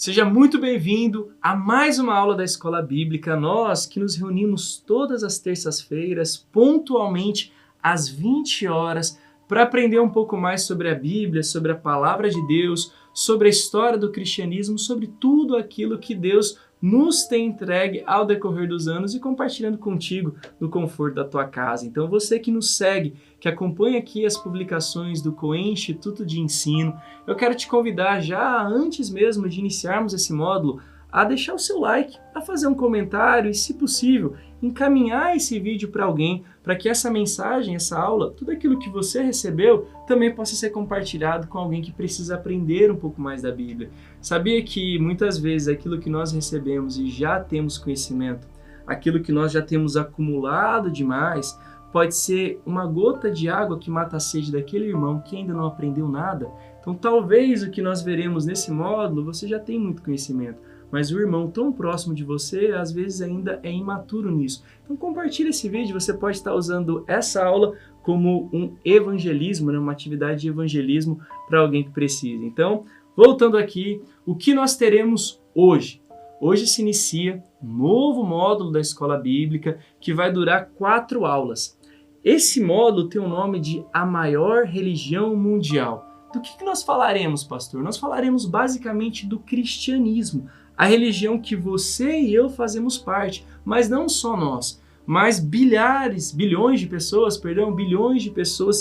Seja muito bem-vindo a mais uma aula da Escola Bíblica. Nós que nos reunimos todas as terças-feiras, pontualmente às 20 horas, para aprender um pouco mais sobre a Bíblia, sobre a Palavra de Deus, sobre a história do cristianismo, sobre tudo aquilo que Deus nos tem entregue ao decorrer dos anos e compartilhando contigo no conforto da tua casa. Então você que nos segue, que acompanha aqui as publicações do Coen Instituto de Ensino, eu quero te convidar já antes mesmo de iniciarmos esse módulo a deixar o seu like, a fazer um comentário e, se possível, encaminhar esse vídeo para alguém, para que essa mensagem, essa aula, tudo aquilo que você recebeu, também possa ser compartilhado com alguém que precisa aprender um pouco mais da Bíblia. Sabia que muitas vezes aquilo que nós recebemos e já temos conhecimento, aquilo que nós já temos acumulado demais, pode ser uma gota de água que mata a sede daquele irmão que ainda não aprendeu nada? Então talvez o que nós veremos nesse módulo você já tem muito conhecimento, mas o irmão tão próximo de você, às vezes ainda é imaturo nisso. Então compartilhe esse vídeo, você pode estar usando essa aula como um evangelismo, uma atividade de evangelismo para alguém que precisa. Então, voltando aqui, o que nós teremos hoje? Hoje se inicia um novo módulo da Escola Bíblica que vai durar 4 aulas. Esse módulo tem o nome de A Maior Religião Mundial. Do que nós falaremos, pastor? Nós falaremos basicamente do cristianismo, a religião que você e eu fazemos parte, mas não só nós, mas bilhões de pessoas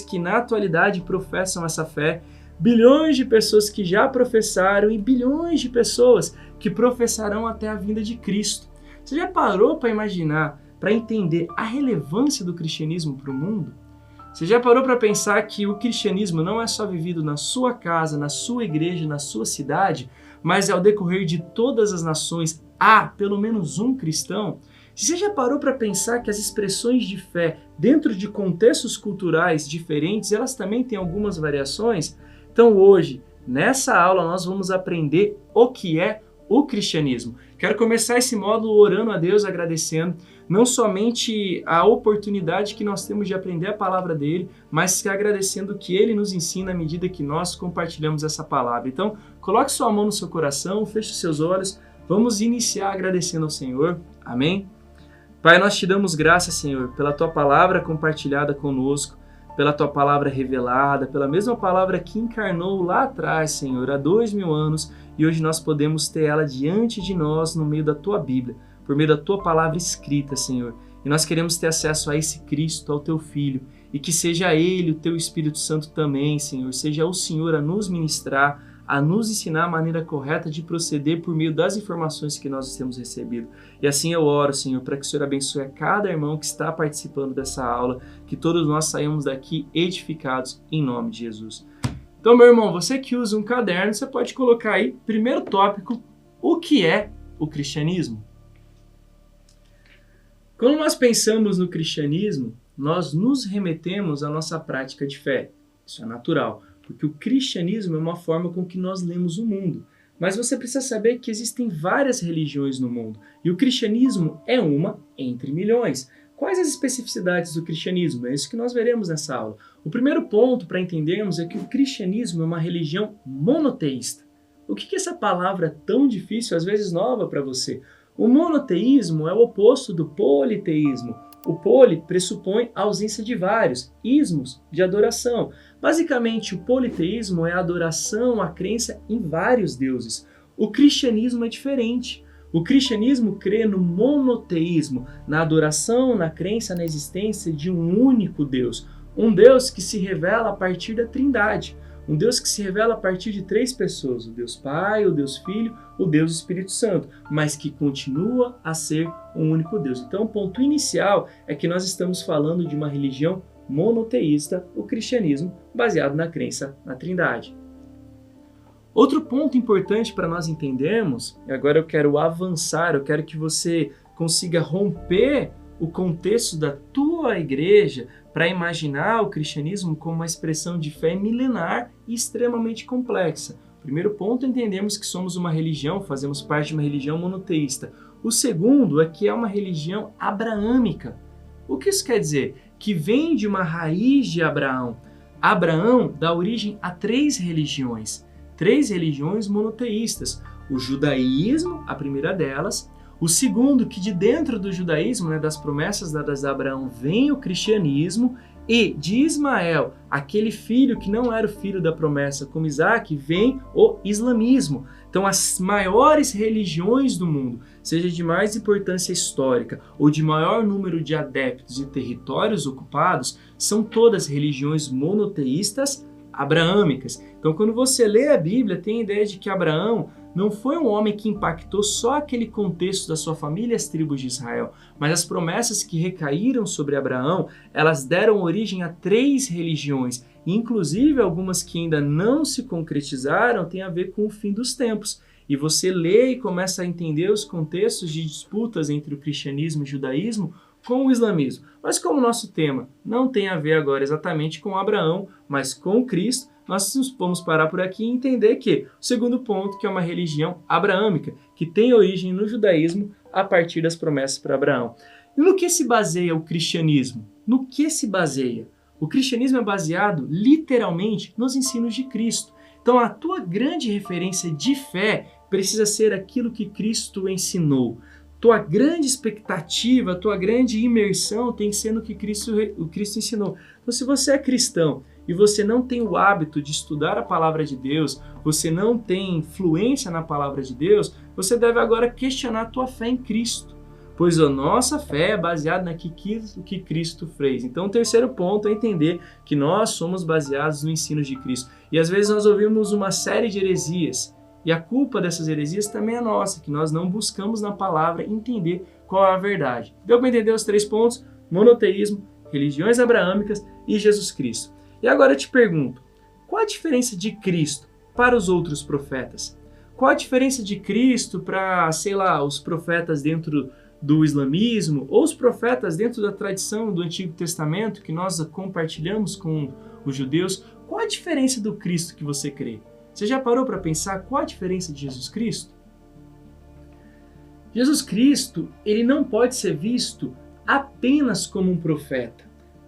que na atualidade professam essa fé, bilhões de pessoas que já professaram e bilhões de pessoas que professarão até a vinda de Cristo. Você já parou para imaginar, para entender a relevância do cristianismo para o mundo? Você já parou para pensar que o cristianismo não é só vivido na sua casa, na sua igreja, na sua cidade, mas ao decorrer de todas as nações há pelo menos um cristão? Você já parou para pensar que as expressões de fé dentro de contextos culturais diferentes, elas também têm algumas variações? Então hoje, nessa aula, nós vamos aprender o que é o cristianismo. Quero começar esse módulo orando a Deus, agradecendo não somente a oportunidade que nós temos de aprender a palavra dele, mas agradecendo que ele nos ensina à medida que nós compartilhamos essa palavra. Então, coloque sua mão no seu coração, feche os seus olhos, vamos iniciar agradecendo ao Senhor. Amém? Pai, nós te damos graças, Senhor, pela tua palavra compartilhada conosco, pela tua palavra revelada, pela mesma palavra que encarnou lá atrás, Senhor, há 2000 anos, e hoje nós podemos ter ela diante de nós no meio da tua Bíblia, por meio da tua palavra escrita, Senhor. E nós queremos ter acesso a esse Cristo, ao teu Filho, e que seja Ele, o teu Espírito Santo também, Senhor, seja o Senhor a nos ministrar, a nos ensinar a maneira correta de proceder por meio das informações que nós temos recebido. E assim eu oro, Senhor, para que o Senhor abençoe a cada irmão que está participando dessa aula, que todos nós saímos daqui edificados em nome de Jesus. Então, meu irmão, você que usa um caderno, você pode colocar aí, primeiro tópico, o que é o cristianismo? Quando nós pensamos no cristianismo, nós nos remetemos à nossa prática de fé. Isso é natural, porque o cristianismo é uma forma com que nós lemos o mundo. Mas você precisa saber que existem várias religiões no mundo, e o cristianismo é uma entre milhões. Quais as especificidades do cristianismo? É isso que nós veremos nessa aula. O primeiro ponto para entendermos é que o cristianismo é uma religião monoteísta. O que essa palavra é tão difícil, às vezes nova para você? O monoteísmo é o oposto do politeísmo. O poli pressupõe a ausência de vários, ismos de adoração. Basicamente, o politeísmo é a adoração, a crença em vários deuses. O cristianismo é diferente. O cristianismo crê no monoteísmo, na adoração, na crença, na existência de um único Deus. Um Deus que se revela a partir da Trindade. Um Deus que se revela a partir de 3 pessoas, o Deus Pai, o Deus Filho, o Deus Espírito Santo, mas que continua a ser um único Deus. Então, o ponto inicial é que nós estamos falando de uma religião monoteísta, o cristianismo, baseado na crença na Trindade. Outro ponto importante para nós entendermos, e agora eu quero avançar, eu quero que você consiga romper o contexto da tua igreja para imaginar o cristianismo como uma expressão de fé milenar e extremamente complexa. Primeiro ponto, entendemos que somos uma religião, fazemos parte de uma religião monoteísta. O segundo é que é uma religião abraâmica. O que isso quer dizer? Que vem de uma raiz de Abraão. Abraão dá origem a 3 religiões monoteístas. o judaísmo, a primeira delas. O segundo, que de dentro do judaísmo, das promessas dadas a Abraão, vem o cristianismo. E de Ismael, aquele filho que não era o filho da promessa como Isaac, vem o islamismo. Então as maiores religiões do mundo, seja de mais importância histórica ou de maior número de adeptos e territórios ocupados, são todas religiões monoteístas abraâmicas. Então quando você lê a Bíblia, tem a ideia de que Abraão não foi um homem que impactou só aquele contexto da sua família e as tribos de Israel, mas as promessas que recaíram sobre Abraão, elas deram origem a 3 religiões, inclusive algumas que ainda não se concretizaram têm a ver com o fim dos tempos. E você lê e começa a entender os contextos de disputas entre o cristianismo e o judaísmo com o islamismo. Mas como o nosso tema não tem a ver agora exatamente com Abraão, mas com Cristo, nós vamos parar por aqui e entender que o segundo ponto, que é uma religião abraâmica, que tem origem no judaísmo a partir das promessas para Abraão. E no que se baseia o cristianismo? No que se baseia? O cristianismo é baseado literalmente nos ensinos de Cristo. Então a tua grande referência de fé precisa ser aquilo que Cristo ensinou. Tua grande expectativa, tua grande imersão tem que ser no que o Cristo ensinou. Então se você é cristão e você não tem o hábito de estudar a palavra de Deus, você não tem influência na palavra de Deus, você deve agora questionar a tua fé em Cristo, pois a nossa fé é baseada naquilo que Cristo fez. Então o terceiro ponto é entender que nós somos baseados no ensino de Cristo. E às vezes nós ouvimos uma série de heresias, e a culpa dessas heresias também é nossa, que nós não buscamos na palavra entender qual é a verdade. Deu para entender os 3 pontos? Monoteísmo, religiões abraâmicas e Jesus Cristo. E agora eu te pergunto, qual a diferença de Cristo para os outros profetas? Qual a diferença de Cristo para, os profetas dentro do islamismo ou os profetas dentro da tradição do Antigo Testamento que nós compartilhamos com os judeus? Qual a diferença do Cristo que você crê? Você já parou para pensar qual a diferença de Jesus Cristo? Jesus Cristo, ele não pode ser visto apenas como um profeta,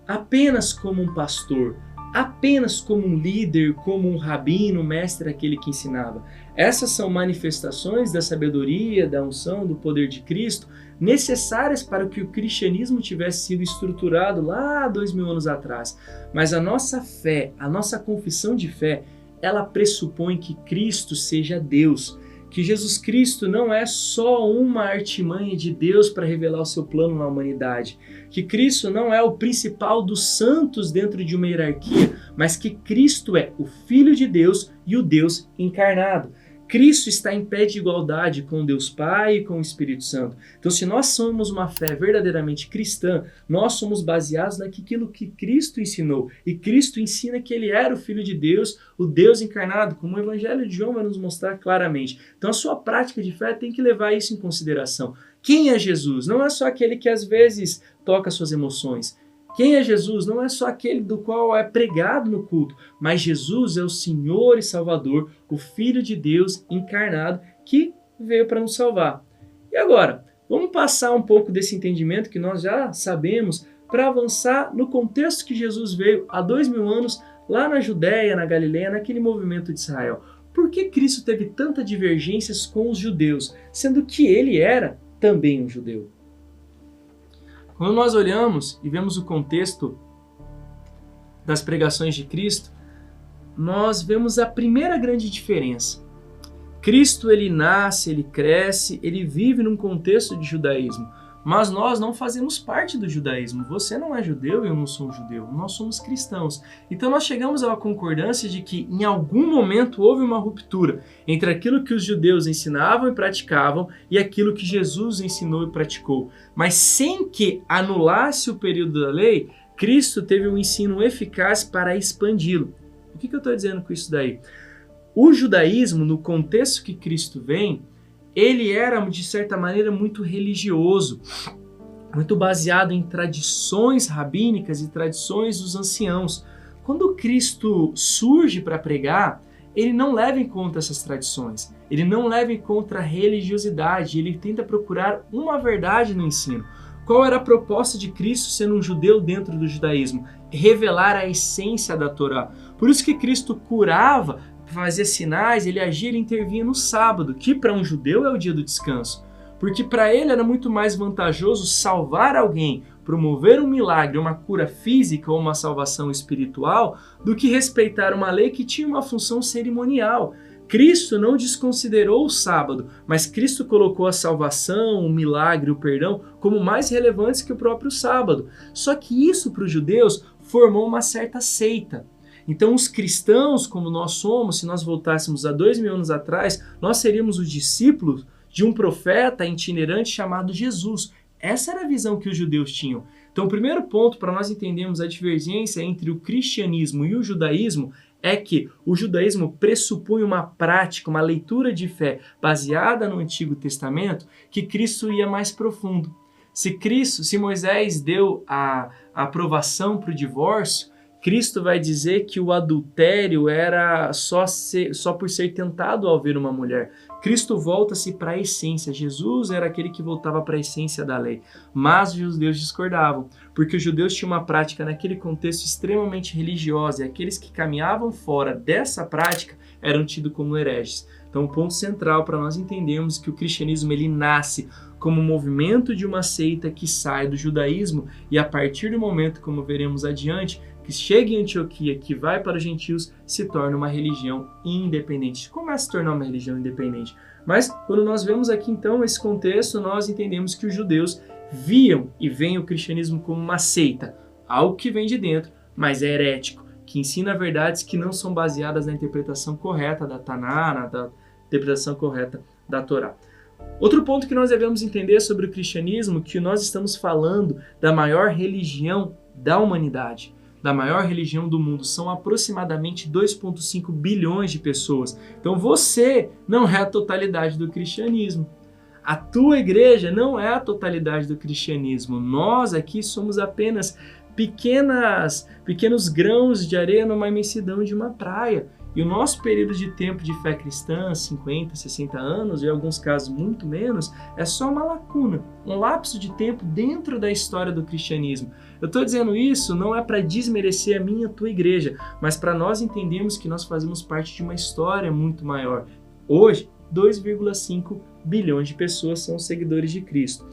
apenas como um pastor, apenas como um líder, como um rabino, mestre, aquele que ensinava. Essas são manifestações da sabedoria, da unção, do poder de Cristo, necessárias para que o cristianismo tivesse sido estruturado lá 2000 anos atrás. Mas a nossa fé, a nossa confissão de fé, ela pressupõe que Cristo seja Deus, que Jesus Cristo não é só uma artimanha de Deus para revelar o seu plano na humanidade, que Cristo não é o principal dos santos dentro de uma hierarquia, mas que Cristo é o Filho de Deus e o Deus encarnado. Cristo está em pé de igualdade com Deus Pai e com o Espírito Santo. Então, se nós somos uma fé verdadeiramente cristã, nós somos baseados naquilo que Cristo ensinou. E Cristo ensina que Ele era o Filho de Deus, o Deus encarnado, como o Evangelho de João vai nos mostrar claramente. Então, a sua prática de fé tem que levar isso em consideração. Quem é Jesus? Não é só aquele que às vezes toca suas emoções. Quem é Jesus? Não é só aquele do qual é pregado no culto, mas Jesus é o Senhor e Salvador, o Filho de Deus encarnado, que veio para nos salvar. E agora, vamos passar um pouco desse entendimento que nós já sabemos para avançar no contexto que Jesus veio há 2000 anos lá na Judéia, na Galileia, naquele movimento de Israel. Por que Cristo teve tantas divergências com os judeus, sendo que ele era também um judeu? Quando nós olhamos e vemos o contexto das pregações de Cristo, nós vemos a primeira grande diferença. Cristo, ele nasce, ele cresce, ele vive num contexto de judaísmo, mas nós não fazemos parte do judaísmo. Você não é judeu e eu não sou um judeu, nós somos cristãos. Então nós chegamos à concordância de que em algum momento houve uma ruptura entre aquilo que os judeus ensinavam e praticavam e aquilo que Jesus ensinou e praticou. Mas sem que anulasse o período da lei, Cristo teve um ensino eficaz para expandi-lo. O que eu estou dizendo com isso daí? O judaísmo, no contexto que Cristo vem, ele era, de certa maneira, muito religioso, muito baseado em tradições rabínicas e tradições dos anciãos. Quando Cristo surge para pregar, ele não leva em conta essas tradições, ele não leva em conta a religiosidade, ele tenta procurar uma verdade no ensino. Qual era a proposta de Cristo sendo um judeu dentro do judaísmo? Revelar a essência da Torá. Por isso que Cristo curava fazia sinais, ele agia, ele intervinha no sábado, que para um judeu é o dia do descanso. Porque para ele era muito mais vantajoso salvar alguém, promover um milagre, uma cura física ou uma salvação espiritual, do que respeitar uma lei que tinha uma função cerimonial. Cristo não desconsiderou o sábado, mas Cristo colocou a salvação, o milagre, o perdão como mais relevantes que o próprio sábado. Só que isso para os judeus formou uma certa seita. Então os cristãos, como nós somos, se nós voltássemos a 2000 anos atrás, nós seríamos os discípulos de um profeta itinerante chamado Jesus. Essa era a visão que os judeus tinham. Então o primeiro ponto para nós entendermos a divergência entre o cristianismo e o judaísmo é que o judaísmo pressupõe uma prática, uma leitura de fé baseada no Antigo Testamento, que Cristo ia mais profundo. Se Moisés deu a aprovação para o divórcio, Cristo vai dizer que o adultério era só por ser tentado ao ver uma mulher. Cristo volta-se para a essência. Jesus era aquele que voltava para a essência da lei. Mas os judeus discordavam, porque os judeus tinham uma prática naquele contexto extremamente religiosa, e aqueles que caminhavam fora dessa prática eram tidos como hereges. Então, o ponto central para nós entendermos que o cristianismo ele nasce como um movimento de uma seita que sai do judaísmo e a partir do momento, como veremos adiante, que chega em Antioquia, que vai para os gentios, se torna uma religião independente. Começa a se tornar uma religião independente. Mas quando nós vemos aqui então esse contexto, nós entendemos que os judeus viam e veem o cristianismo como uma seita, algo que vem de dentro, mas é herético, que ensina verdades que não são baseadas na interpretação correta da Taná, na interpretação correta da Torá. Outro ponto que nós devemos entender sobre o cristianismo, que nós estamos falando da maior religião da humanidade, da maior religião do mundo. São aproximadamente 2,5 bilhões de pessoas. Então você não é a totalidade do cristianismo. A tua igreja não é a totalidade do cristianismo. Nós aqui somos apenas pequenos grãos de areia numa imensidão de uma praia. E o nosso período de tempo de fé cristã, 50, 60 anos, e em alguns casos muito menos, é só uma lacuna, um lapso de tempo dentro da história do cristianismo. Eu estou dizendo isso não é para desmerecer a minha e a tua igreja, mas para nós entendermos que nós fazemos parte de uma história muito maior. Hoje, 2,5 bilhões de pessoas são seguidores de Cristo.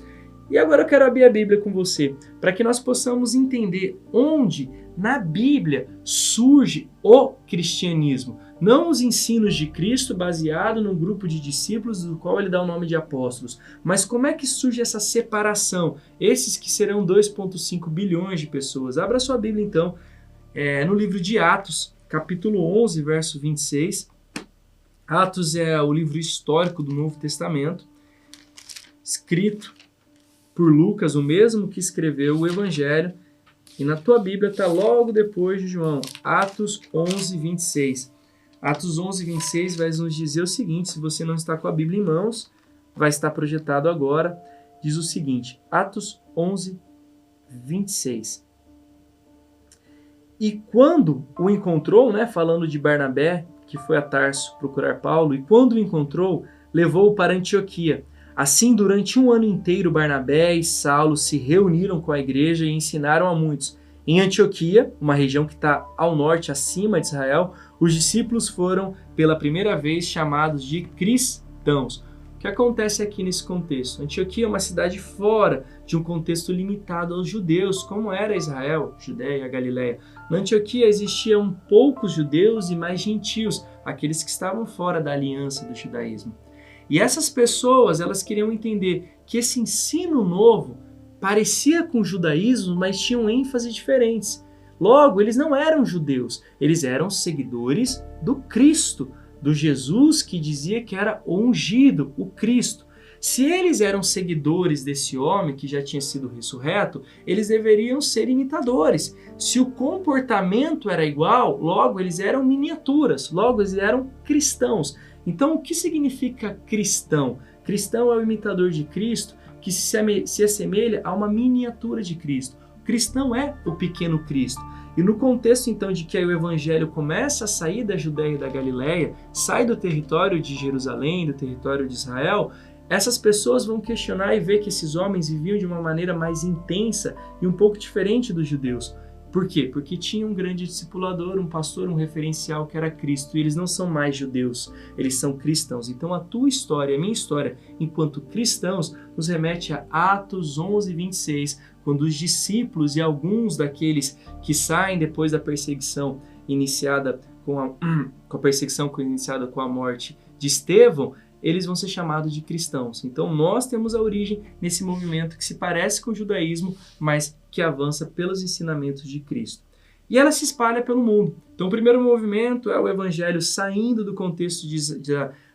E agora eu quero abrir a Bíblia com você, para que nós possamos entender onde na Bíblia surge o cristianismo. Não os ensinos de Cristo baseado num grupo de discípulos do qual ele dá o nome de apóstolos, mas como é que surge essa separação? Esses que serão 2,5 bilhões de pessoas. Abra sua Bíblia então, no livro de Atos, capítulo 11, verso 26. Atos é o livro histórico do Novo Testamento, escrito por Lucas, o mesmo que escreveu o Evangelho, e na tua Bíblia está logo depois de João, Atos 11, 26. Atos 11, 26 vai nos dizer o seguinte, se você não está com a Bíblia em mãos, vai estar projetado agora, diz o seguinte, Atos 11, 26. E quando o encontrou, falando de Barnabé, que foi a Tarso procurar Paulo, e quando o encontrou, levou-o para Antioquia. Assim, durante um ano inteiro, Barnabé e Saulo se reuniram com a igreja e ensinaram a muitos. Em Antioquia, uma região que está ao norte, acima de Israel, os discípulos foram, pela primeira vez, chamados de cristãos. O que acontece aqui nesse contexto? Antioquia é uma cidade fora de um contexto limitado aos judeus, como era Israel, Judéia, Galileia. Na Antioquia existiam poucos judeus e mais gentios, aqueles que estavam fora da aliança do judaísmo. E essas pessoas, elas queriam entender que esse ensino novo parecia com o judaísmo, mas tinham ênfases diferentes. Logo, eles não eram judeus, eles eram seguidores do Cristo, do Jesus que dizia que era o ungido, o Cristo. Se eles eram seguidores desse homem que já tinha sido ressurreto, eles deveriam ser imitadores. Se o comportamento era igual, logo eles eram miniaturas, logo eles eram cristãos. Então, o que significa cristão? Cristão é o imitador de Cristo que se assemelha a uma miniatura de Cristo. O cristão é o pequeno Cristo. E no contexto, então, de que aí o evangelho começa a sair da Judéia e da Galileia, sai do território de Jerusalém, do território de Israel, essas pessoas vão questionar e ver que esses homens viviam de uma maneira mais intensa e um pouco diferente dos judeus. Por quê? Porque tinha um grande discipulador, um pastor, um referencial que era Cristo. E eles não são mais judeus, eles são cristãos. Então a tua história, a minha história, enquanto cristãos, nos remete a Atos 11:26, quando os discípulos e alguns daqueles que saem depois da perseguição iniciada com a perseguição iniciada com a morte de Estevão, eles vão ser chamados de cristãos. Então nós temos a origem nesse movimento que se parece com o judaísmo, mas que avança pelos ensinamentos de Cristo. E ela se espalha pelo mundo. Então o primeiro movimento é o evangelho saindo do contexto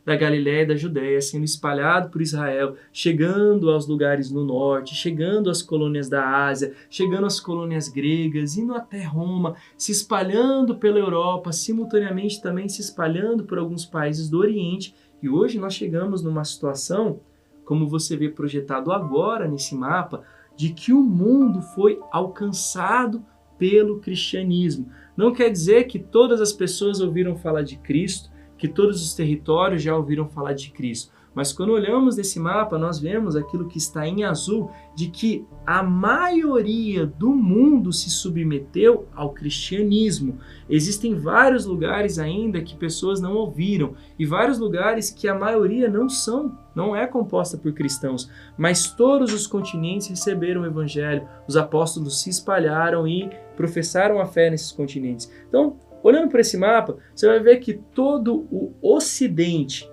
da Galiléia e da Judéia, sendo espalhado por Israel, chegando aos lugares no norte, chegando às colônias da Ásia, chegando às colônias gregas, indo até Roma, se espalhando pela Europa, simultaneamente também se espalhando por alguns países do Oriente. E hoje nós chegamos numa situação, como você vê projetado agora nesse mapa, de que o mundo foi alcançado pelo cristianismo. Não quer dizer que todas as pessoas ouviram falar de Cristo, que todos os territórios já ouviram falar de Cristo. Mas quando olhamos nesse mapa, nós vemos aquilo que está em azul, de que a maioria do mundo se submeteu ao cristianismo. Existem vários lugares ainda que pessoas não ouviram, e vários lugares que a maioria não é composta por cristãos, mas todos os continentes receberam o evangelho, os apóstolos se espalharam e professaram a fé nesses continentes. Então, olhando para esse mapa, você vai ver que todo o Ocidente,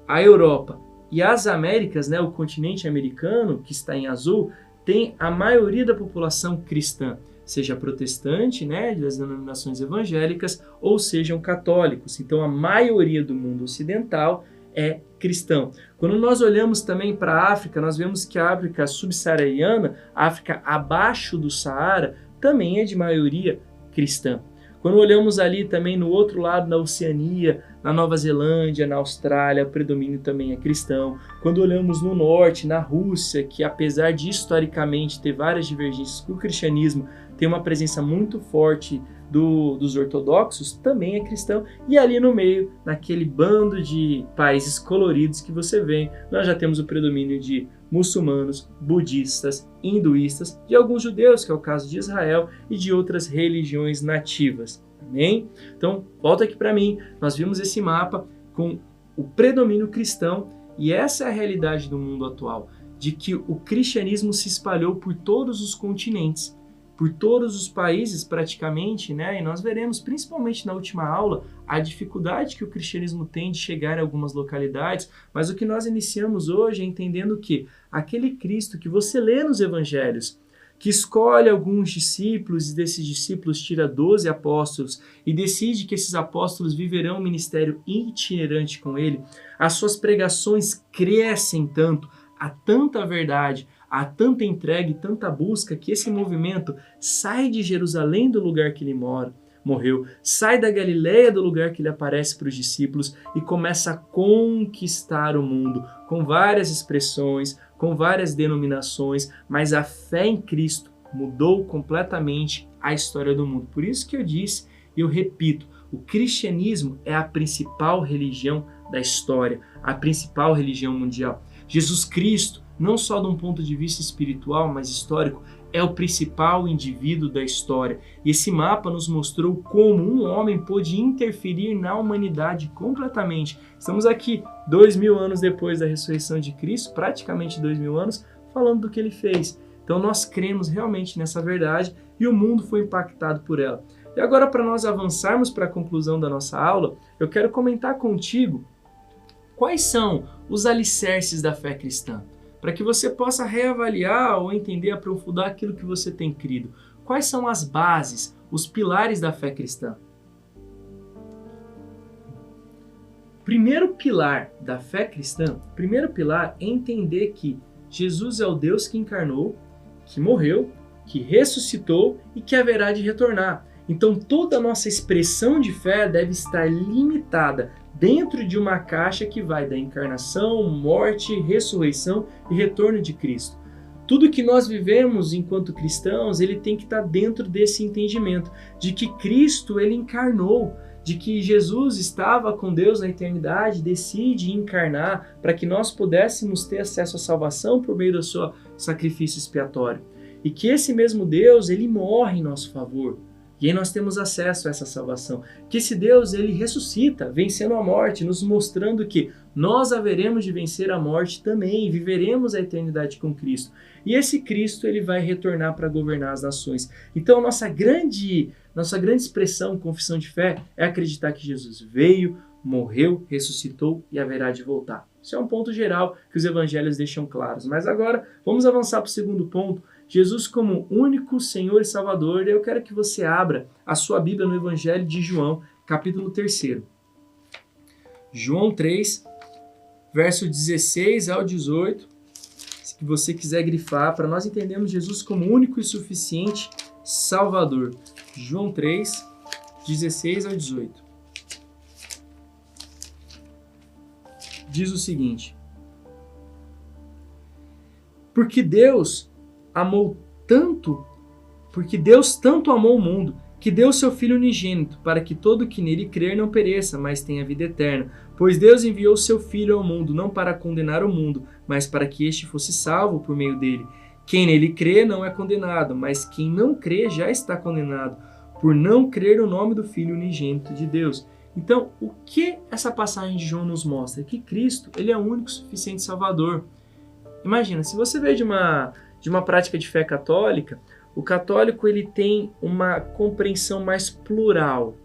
a Europa e as Américas, né, o continente americano, que está em azul, tem a maioria da população cristã, seja protestante, né, das denominações evangélicas, ou sejam católicos. Então, a maioria do mundo ocidental é cristão. Quando nós olhamos também para a África, nós vemos que a África subsaariana, a África abaixo do Saara, também é de maioria cristã. Quando olhamos ali também no outro lado, na Oceania, na Nova Zelândia, na Austrália, o predomínio também é cristão. Quando olhamos no norte, na Rússia, que apesar de historicamente ter várias divergências com o cristianismo, tem uma presença muito forte dos ortodoxos, também é cristão. E ali no meio, naquele bando de países coloridos que você vê, nós já temos o predomínio de muçulmanos, budistas, hinduístas, de alguns judeus, que é o caso de Israel, e de outras religiões nativas. Amém? Então, volta aqui para mim. Nós vimos esse mapa com o predomínio cristão, e essa é a realidade do mundo atual, de que o cristianismo se espalhou por todos os continentes, por todos os países praticamente, né? E nós veremos, principalmente na última aula, a dificuldade que o cristianismo tem de chegar em algumas localidades, mas o que nós iniciamos hoje é entendendo que aquele Cristo que você lê nos evangelhos, que escolhe alguns discípulos e desses discípulos tira 12 apóstolos e decide que esses apóstolos viverão um ministério itinerante com ele, as suas pregações crescem tanto, há tanta verdade, há tanta entrega e tanta busca que esse movimento sai de Jerusalém, do lugar que ele morreu, sai da Galiléia, do lugar que ele aparece para os discípulos, e começa a conquistar o mundo com várias expressões, com várias denominações, mas a fé em Cristo mudou completamente a história do mundo. Por isso que eu disse e eu repito, o cristianismo é a principal religião da história, a principal religião mundial. Jesus Cristo, não só de um ponto de vista espiritual, mas histórico, é o principal indivíduo da história. E esse mapa nos mostrou como um homem pôde interferir na humanidade completamente. Estamos aqui 2000 anos depois da ressurreição de Cristo, praticamente 2000 anos, falando do que ele fez. Então nós cremos realmente nessa verdade e o mundo foi impactado por ela. E agora, para nós avançarmos para a conclusão da nossa aula, eu quero comentar contigo quais são os alicerces da fé cristã, para que você possa reavaliar ou entender, aprofundar aquilo que você tem crido. Quais são as bases, os pilares da fé cristã? Primeiro pilar da fé cristã, primeiro pilar é entender que Jesus é o Deus que encarnou, que morreu, que ressuscitou e que haverá de retornar. Então toda a nossa expressão de fé deve estar limitada dentro de uma caixa que vai da encarnação, morte, ressurreição e retorno de Cristo. Tudo que nós vivemos enquanto cristãos, ele tem que estar dentro desse entendimento de que Cristo, ele encarnou, de que Jesus estava com Deus na eternidade, decide encarnar para que nós pudéssemos ter acesso à salvação por meio do seu sacrifício expiatório. E que esse mesmo Deus, ele morre em nosso favor. E aí nós temos acesso a essa salvação. Que esse Deus, ele ressuscita, vencendo a morte, nos mostrando que nós haveremos de vencer a morte também, viveremos a eternidade com Cristo. E esse Cristo, ele vai retornar para governar as nações. Então, nossa grande expressão, confissão de fé, é acreditar que Jesus veio, morreu, ressuscitou e haverá de voltar. Isso é um ponto geral que os evangelhos deixam claros. Mas agora, vamos avançar para o segundo ponto. Jesus como único Senhor e Salvador. Eu quero que você abra a sua Bíblia no Evangelho de João, capítulo 3. João 3, verso 16 ao 18. Se você quiser grifar, para nós entendermos Jesus como único e suficiente Salvador. João 3, 16 ao 18. Diz o seguinte: Porque Deus tanto amou o mundo, que deu seu Filho unigênito, para que todo que nele crer não pereça, mas tenha vida eterna. Pois Deus enviou seu Filho ao mundo, não para condenar o mundo, mas para que este fosse salvo por meio dele. Quem nele crê não é condenado, mas quem não crê já está condenado, por não crer no nome do Filho unigênito de Deus. Então, o que essa passagem de João nos mostra? Que Cristo, ele é o único suficiente Salvador. Imagina, se você veio de uma prática de fé católica, o católico ele tem uma compreensão mais plural.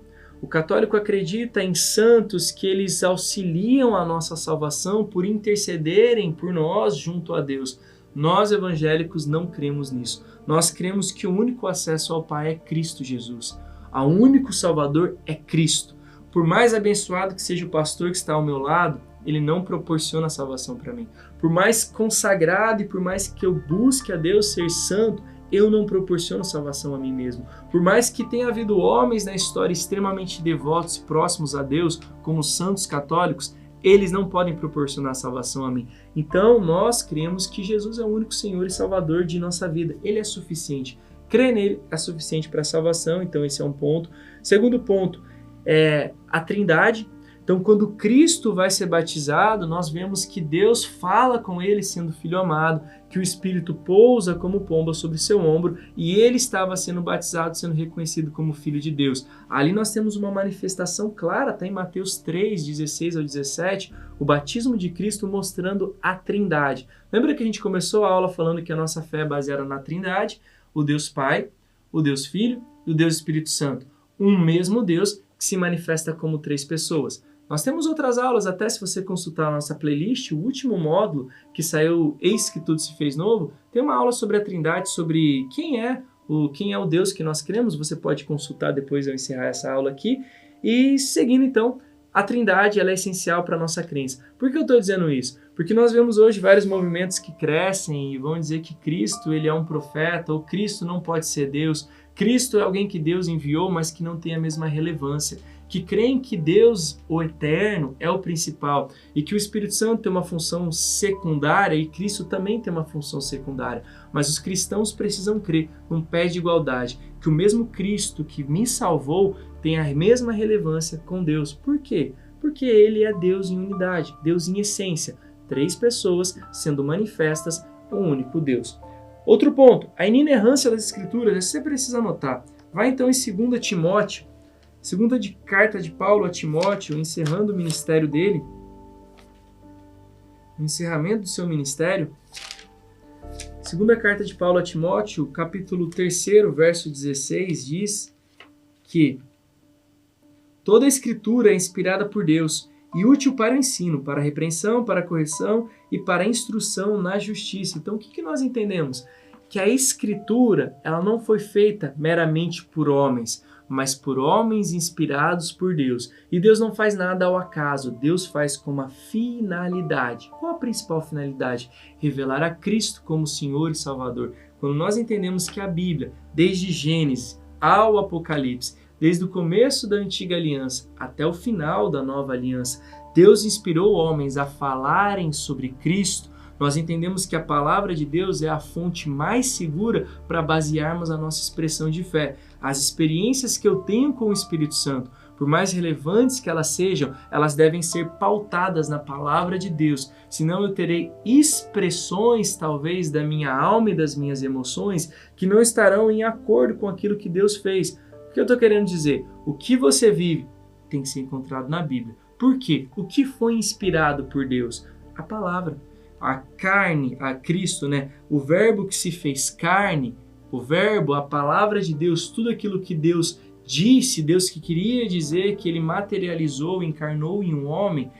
O católico acredita em santos que eles auxiliam a nossa salvação por intercederem por nós junto a Deus. Nós evangélicos não cremos nisso. Nós cremos que o único acesso ao Pai é Cristo Jesus. O único Salvador é Cristo. Por mais abençoado que seja o pastor que está ao meu lado, ele não proporciona salvação para mim. Por mais consagrado e por mais que eu busque a Deus ser santo, eu não proporciono salvação a mim mesmo. Por mais que tenha havido homens na história extremamente devotos e próximos a Deus, como os santos católicos, eles não podem proporcionar salvação a mim. Então, nós cremos que Jesus é o único Senhor e Salvador de nossa vida. Ele é suficiente. Crer nele é suficiente para a salvação, então esse é um ponto. Segundo ponto é a Trindade. Então, quando Cristo vai ser batizado, nós vemos que Deus fala com ele sendo filho amado, que o Espírito pousa como pomba sobre seu ombro e ele estava sendo batizado, sendo reconhecido como filho de Deus. Ali nós temos uma manifestação clara, está em Mateus 3, 16 ao 17, o batismo de Cristo mostrando a Trindade. Lembra que a gente começou a aula falando que a nossa fé é baseada na Trindade? O Deus Pai, o Deus Filho e o Deus Espírito Santo. Um mesmo Deus que se manifesta como 3 pessoas. Nós temos outras aulas, até se você consultar a nossa playlist, o último módulo que saiu, Eis que Tudo se Fez Novo, tem uma aula sobre a Trindade, sobre quem é o Deus que nós cremos. Você pode consultar depois de eu encerrar essa aula aqui. E seguindo então, a Trindade ela é essencial para a nossa crença. Por que eu estou dizendo isso? Porque nós vemos hoje vários movimentos que crescem e vão dizer que Cristo ele é um profeta, ou Cristo não pode ser Deus, Cristo é alguém que Deus enviou, mas que não tem a mesma relevância, que creem que Deus, o Eterno, é o principal e que o Espírito Santo tem uma função secundária e Cristo também tem uma função secundária. Mas os cristãos precisam crer num pé de igualdade, que o mesmo Cristo que me salvou tem a mesma relevância com Deus. Por quê? Porque ele é Deus em unidade, Deus em essência. 3 pessoas sendo manifestas, um único Deus. Outro ponto, a inerrância das Escrituras, você precisa anotar. Vai então em 2 Timóteo, segunda carta de Paulo a Timóteo, encerrando o ministério dele, o encerramento do seu ministério. Segunda carta de Paulo a Timóteo, capítulo 3, verso 16, diz que toda a Escritura é inspirada por Deus e útil para o ensino, para a repreensão, para a correção e para a instrução na justiça. Então, o que nós entendemos? Que a Escritura ela não foi feita meramente por homens, mas por homens inspirados por Deus. E Deus não faz nada ao acaso, Deus faz com uma finalidade. Qual a principal finalidade? Revelar a Cristo como Senhor e Salvador. Quando nós entendemos que a Bíblia, desde Gênesis ao Apocalipse, desde o começo da Antiga Aliança até o final da Nova Aliança, Deus inspirou homens a falarem sobre Cristo. Nós entendemos que a palavra de Deus é a fonte mais segura para basearmos a nossa expressão de fé. As experiências que eu tenho com o Espírito Santo, por mais relevantes que elas sejam, elas devem ser pautadas na palavra de Deus. Senão eu terei expressões, talvez, da minha alma e das minhas emoções que não estarão em acordo com aquilo que Deus fez. que eu estou querendo dizer? O que você vive tem que ser encontrado na Bíblia. Por quê? O que foi inspirado por Deus? A palavra. A carne, a Cristo, né? O verbo que se fez carne, o verbo, a palavra de Deus, tudo aquilo que Deus disse, Deus que queria dizer, que ele materializou, encarnou em um homem,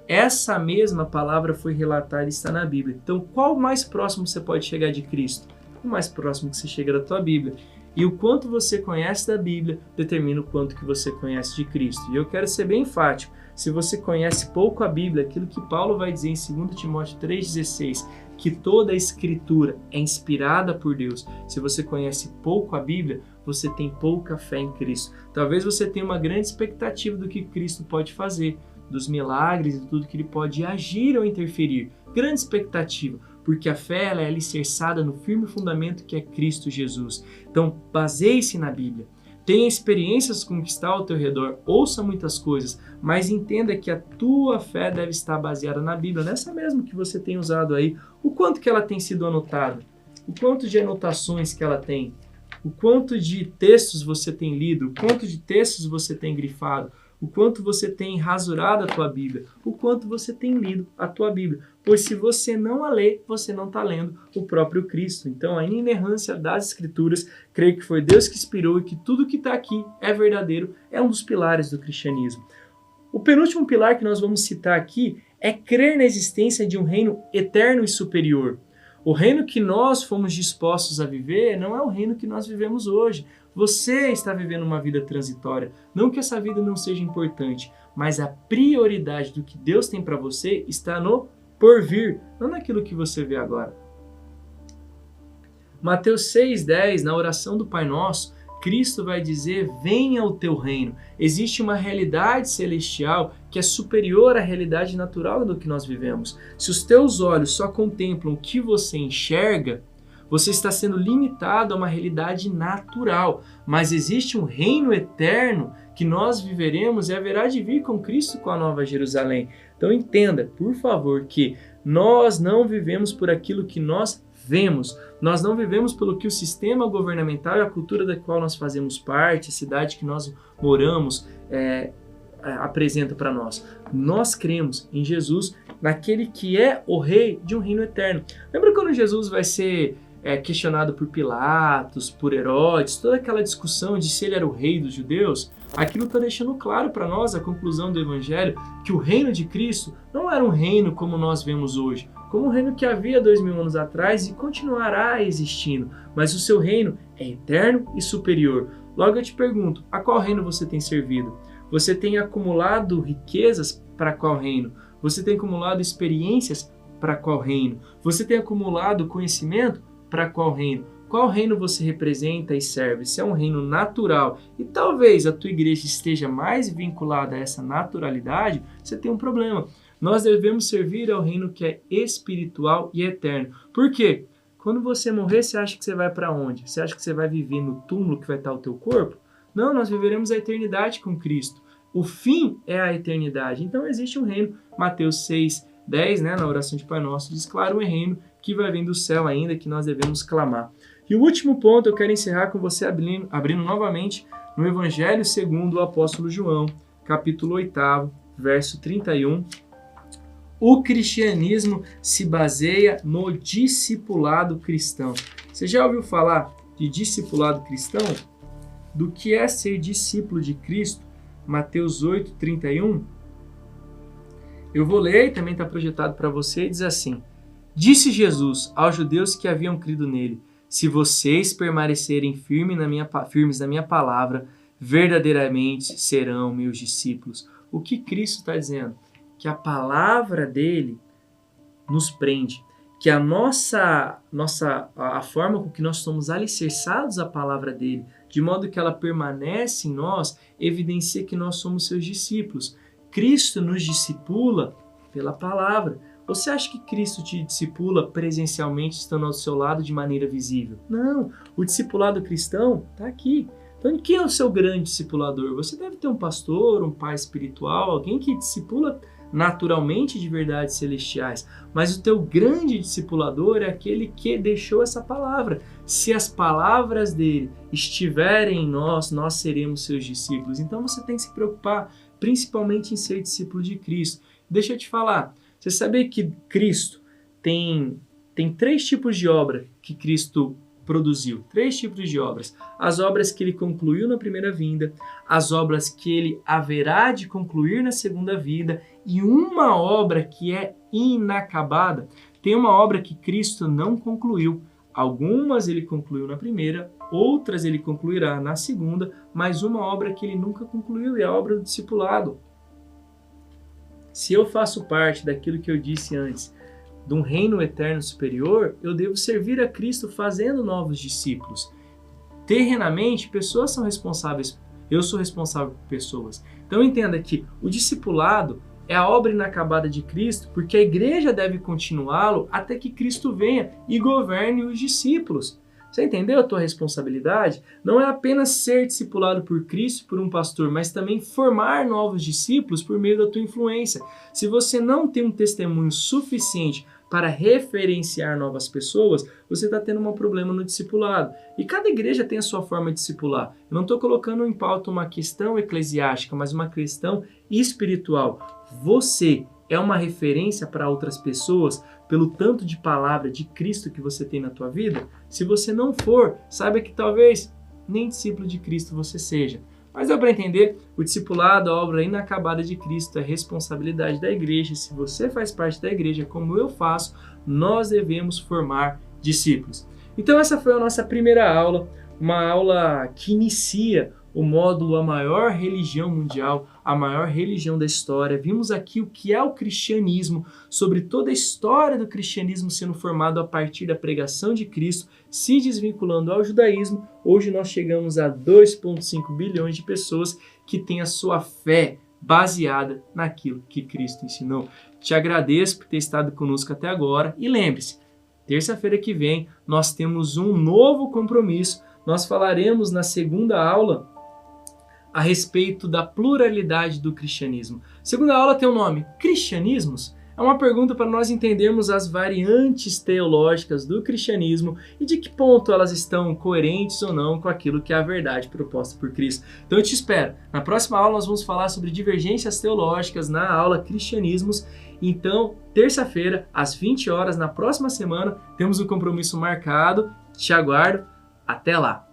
essa mesma palavra foi relatada e está na Bíblia. Então, qual o mais próximo você pode chegar de Cristo? O mais próximo que você chega da tua Bíblia. E o quanto você conhece da Bíblia determina o quanto que você conhece de Cristo. E eu quero ser bem enfático. Se você conhece pouco a Bíblia, aquilo que Paulo vai dizer em 2 Timóteo 3,16, que toda a Escritura é inspirada por Deus. Se você conhece pouco a Bíblia, você tem pouca fé em Cristo. Talvez você tenha uma grande expectativa do que Cristo pode fazer, dos milagres e tudo que ele pode agir ou interferir. Grande expectativa, porque a fé ela é alicerçada no firme fundamento que é Cristo Jesus. Então, baseie-se na Bíblia. Tenha experiências com o que está ao teu redor, ouça muitas coisas, mas entenda que a tua fé deve estar baseada na Bíblia, nessa mesmo que você tem usado aí. O quanto que ela tem sido anotada, o quanto de anotações que ela tem, o quanto de textos você tem lido, o quanto de textos você tem grifado, o quanto você tem rasurado a tua Bíblia, o quanto você tem lido a tua Bíblia. Pois se você não a lê, você não está lendo o próprio Cristo. Então, a inerrância das Escrituras, creio que foi Deus que inspirou e que tudo que está aqui é verdadeiro, é um dos pilares do cristianismo. O penúltimo pilar que nós vamos citar aqui é crer na existência de um reino eterno e superior. O reino que nós fomos dispostos a viver não é o reino que nós vivemos hoje. Você está vivendo uma vida transitória. Não que essa vida não seja importante, mas a prioridade do que Deus tem para você está no porvir, não naquilo que você vê agora. Mateus 6,10, na oração do Pai Nosso, Cristo vai dizer, venha o teu reino. Existe uma realidade celestial que é superior à realidade natural do que nós vivemos. Se os teus olhos só contemplam o que você enxerga, você está sendo limitado a uma realidade natural. Mas existe um reino eterno que nós viveremos e haverá de vir com Cristo com a Nova Jerusalém. Então entenda, por favor, que nós não vivemos por aquilo que nós vemos. Nós não vivemos pelo que o sistema governamental e a cultura da qual nós fazemos parte, a cidade que nós moramos, apresenta para nós. Nós cremos em Jesus, naquele que é o rei de um reino eterno. Lembra quando Jesus vai ser questionado por Pilatos, por Herodes, toda aquela discussão de se ele era o rei dos judeus? Aquilo está deixando claro para nós, a conclusão do Evangelho, que o reino de Cristo não era um reino como nós vemos hoje, como um reino que havia 2000 anos atrás e continuará existindo, mas o seu reino é eterno e superior. Logo eu te pergunto, a qual reino você tem servido? Você tem acumulado riquezas para qual reino? Você tem acumulado experiências para qual reino? Você tem acumulado conhecimento para qual reino? Qual reino você representa e serve? Se é um reino natural e talvez a tua igreja esteja mais vinculada a essa naturalidade, você tem um problema. Nós devemos servir ao reino que é espiritual e eterno. Por quê? Quando você morrer, você acha que você vai para onde? Você acha que você vai viver no túmulo que vai estar o teu corpo? Não, nós viveremos a eternidade com Cristo. O fim é a eternidade. Então existe um reino. Mateus 6,10, na oração de Pai Nosso, diz claro, um reino que vai vir do céu ainda, que nós devemos clamar. E o último ponto eu quero encerrar com você abrindo novamente no Evangelho segundo o apóstolo João, capítulo 8, verso 31. O cristianismo se baseia no discipulado cristão. Você já ouviu falar de discipulado cristão? Do que é ser discípulo de Cristo? Mateus 8, 31. Eu vou ler e também está projetado para você e diz assim: disse Jesus aos judeus que haviam crido nele, se vocês permanecerem firmes na minha palavra, verdadeiramente serão meus discípulos. O que Cristo está dizendo? Que a palavra dele nos prende, que a forma com que nós somos alicerçados à palavra dele, de modo que ela permanece em nós, evidencia que nós somos seus discípulos. Cristo nos discipula pela palavra. Você acha que Cristo te discipula presencialmente, estando ao seu lado de maneira visível? Não, o discipulado cristão está aqui. Então, quem é o seu grande discipulador? Você deve ter um pastor, um pai espiritual, alguém que discipula naturalmente de verdades celestiais, mas o teu grande discipulador é aquele que deixou essa palavra. Se as palavras dele estiverem em nós, nós seremos seus discípulos. Então você tem que se preocupar principalmente em ser discípulo de Cristo. Deixa eu te falar, você sabia que Cristo tem 3 tipos de obra que Cristo produziu? 3 tipos de obras. As obras que ele concluiu na primeira vinda, as obras que ele haverá de concluir na segunda vinda e uma obra que é inacabada. Tem uma obra que Cristo não concluiu. Algumas ele concluiu na primeira, outras ele concluirá na segunda, mas uma obra que ele nunca concluiu é a obra do discipulado. Se eu faço parte daquilo que eu disse antes, de um reino eterno superior, eu devo servir a Cristo fazendo novos discípulos. Terrenamente, pessoas são responsáveis, eu sou responsável por pessoas. Então entenda que o discipulado é a obra inacabada de Cristo, porque a igreja deve continuá-lo até que Cristo venha e governe os discípulos. Você entendeu a tua responsabilidade? Não é apenas ser discipulado por Cristo, por um pastor, mas também formar novos discípulos por meio da tua influência. Se você não tem um testemunho suficiente para referenciar novas pessoas, você está tendo um problema no discipulado. E cada igreja tem a sua forma de discipular. Eu não estou colocando em pauta uma questão eclesiástica, mas uma questão espiritual. Você é uma referência para outras pessoas pelo tanto de palavra de Cristo que você tem na tua vida? Se você não for, saiba que talvez nem discípulo de Cristo você seja. Mas dá para entender, o discipulado, a obra inacabada de Cristo, é responsabilidade da igreja. Se você faz parte da igreja, como eu faço, nós devemos formar discípulos. Então essa foi a nossa primeira aula, uma aula que inicia o módulo A Maior Religião Mundial, a maior religião da história. Vimos aqui o que é o cristianismo, sobre toda a história do cristianismo sendo formado a partir da pregação de Cristo, se desvinculando ao judaísmo. Hoje nós chegamos a 2,5 bilhões de pessoas que têm a sua fé baseada naquilo que Cristo ensinou. Te agradeço por ter estado conosco até agora e lembre-se, terça-feira que vem nós temos um novo compromisso. Nós falaremos na segunda aula a respeito da pluralidade do cristianismo. A segunda aula tem o nome Cristianismos? É uma pergunta para nós entendermos as variantes teológicas do cristianismo e de que ponto elas estão coerentes ou não com aquilo que é a verdade proposta por Cristo. Então eu te espero. Na próxima aula nós vamos falar sobre divergências teológicas na aula Cristianismos. Então, terça-feira, às 20 horas, na próxima semana, temos um compromisso marcado. Te aguardo. Até lá!